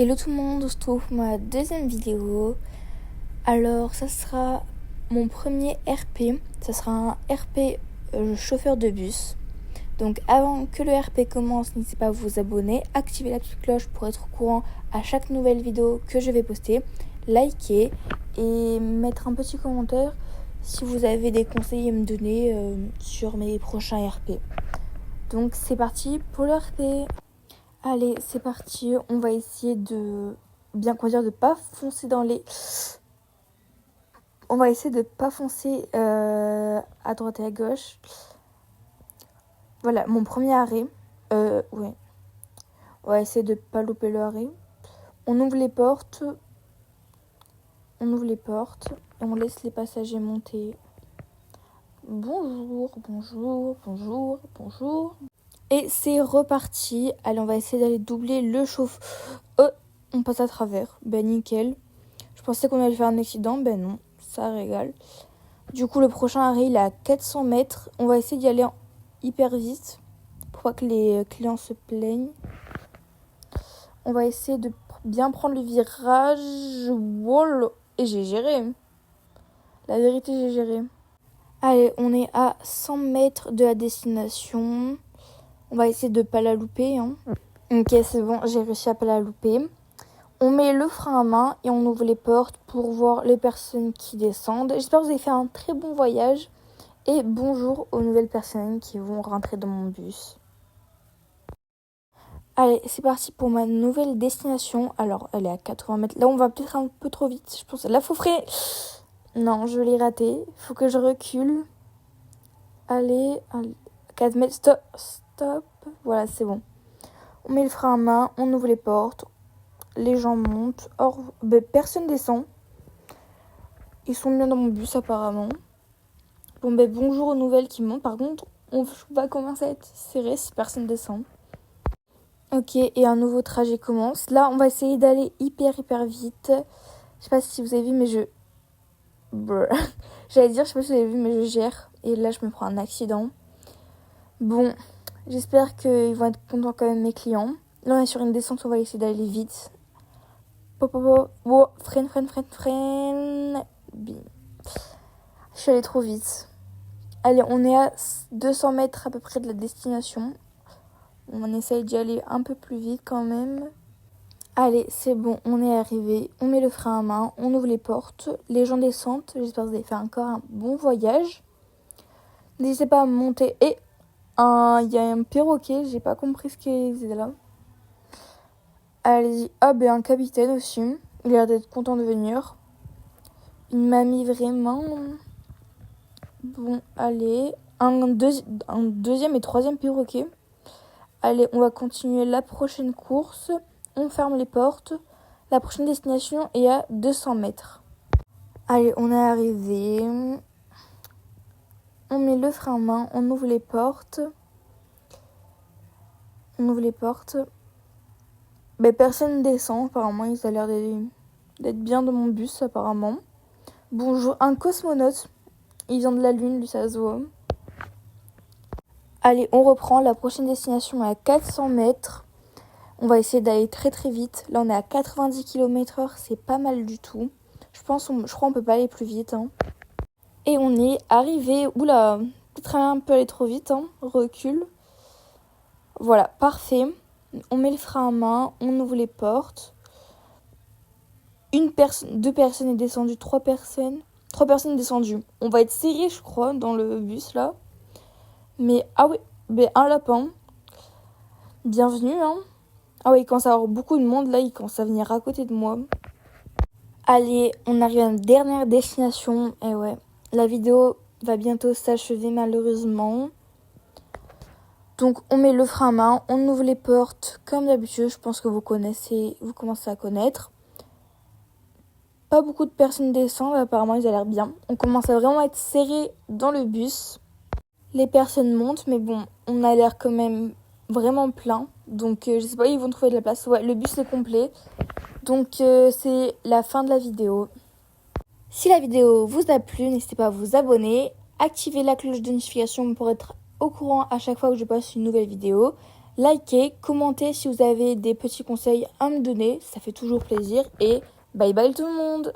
Hello tout le monde, on se trouve pour ma deuxième vidéo. Alors ça sera mon premier RP, ça sera un RP chauffeur de bus. Donc avant que le RP commence, n'hésitez pas à vous abonner, activer la petite cloche pour être au courant à chaque nouvelle vidéo que je vais poster, liker et mettre un petit commentaire si vous avez des conseils à me donner sur mes prochains RP. Donc c'est parti pour le RP. Allez, c'est parti. On va essayer de bien conduire, de pas foncer dans les... On va essayer de pas foncer à droite et à gauche. Voilà, mon premier arrêt. Ouais. On va essayer de pas louper le arrêt. On ouvre les portes. Et on laisse les passagers monter. Bonjour, bonjour, bonjour, bonjour. Et c'est reparti. Allez, on va essayer d'aller doubler le chauffeur. On passe à travers. Ben nickel. Je pensais qu'on allait faire un accident. Ben non, ça régale. Du coup, le prochain arrêt, il est à 400 mètres. On va essayer d'y aller hyper vite pour pas que les clients se plaignent. On va essayer de bien prendre le virage. Wow. Et j'ai géré. La vérité, j'ai géré. Allez, on est à 100 mètres de la destination. On va essayer de pas la louper. Ok, c'est bon, j'ai réussi à pas la louper. On met le frein à main et on ouvre les portes pour voir les personnes qui descendent. J'espère que vous avez fait un très bon voyage. Et bonjour aux nouvelles personnes qui vont rentrer dans mon bus. Allez, c'est parti pour ma nouvelle destination. Alors, elle est à 80 mètres. Là, on va peut-être un peu trop vite. Je pense. Là, faut freiner. Non, je l'ai raté. Faut que je recule. Allez, 4 mètres. Stop. Voilà, c'est bon. On met le frein à main, on ouvre les portes. Les gens montent. Personne descend. Ils sont bien dans mon bus apparemment. Bonjour aux nouvelles qui montent. Par contre, on va commencer à être serré si personne descend. Ok, et un nouveau trajet commence. Là, on va essayer d'aller hyper vite. Je sais pas si vous avez vu, mais J'allais dire, je sais pas si vous avez vu, mais je gère. Et là, je me prends un accident. Bon, j'espère qu'ils vont être contents quand même, mes clients. Là, on est sur une descente, on va essayer d'aller vite. Freine. Bim. Je suis allée trop vite. Allez, on est à 200 mètres à peu près de la destination. On essaye d'y aller un peu plus vite quand même. Allez, c'est bon, on est arrivé. On met le frein à main, on ouvre les portes. Les gens descendent. J'espère que vous avez fait encore un bon voyage. N'hésitez pas à monter. Et il y a un perroquet, j'ai pas compris ce qu'il faisait là. Allez-y. Et un capitaine aussi. Il a l'air d'être content de venir. Une mamie vraiment. Bon, allez. Un deuxième et troisième perroquet. Allez, on va continuer la prochaine course. On ferme les portes. La prochaine destination est à 200 mètres. Allez, on est arrivé. On met le frein à main. On ouvre les portes. Personne ne descend. Apparemment, ils ont l'air d'être bien dans mon bus, apparemment. Bonjour, un cosmonaute. Il vient de la Lune, lui, ça se voit. Allez, on reprend. La prochaine destination est à 400 mètres. On va essayer d'aller très vite. Là, on est à 90 km/h. C'est pas mal du tout. Je crois qu'on peut pas aller plus vite. Et on est arrivé. Oula, peut-être un peu aller trop vite. Recule. Voilà, parfait. On met le frein à main. On ouvre les portes. Deux personnes est descendues. Trois personnes descendues. On va être serré, je crois, dans le bus là. Mais un lapin. Bienvenue. Ah oui, il commence à avoir beaucoup de monde. Là, il commence à venir à côté de moi. Allez, on arrive à la dernière destination. Et ouais, la vidéo va bientôt s'achever malheureusement. Donc, on met le frein à main. On ouvre les portes comme d'habitude. Je pense que vous commencez à connaître. Pas beaucoup de personnes descendent. Apparemment, ils ont l'air bien. On commence à vraiment être serré dans le bus. Les personnes montent, mais bon, on a l'air quand même vraiment plein. Donc, je sais pas, ils vont trouver de la place. Ouais, le bus est complet. Donc, c'est la fin de la vidéo. Si la vidéo vous a plu, n'hésitez pas à vous abonner. Activez la cloche de notification pour être au courant à chaque fois que je poste une nouvelle vidéo. Likez, commentez si vous avez des petits conseils à me donner, ça fait toujours plaisir et bye bye tout le monde!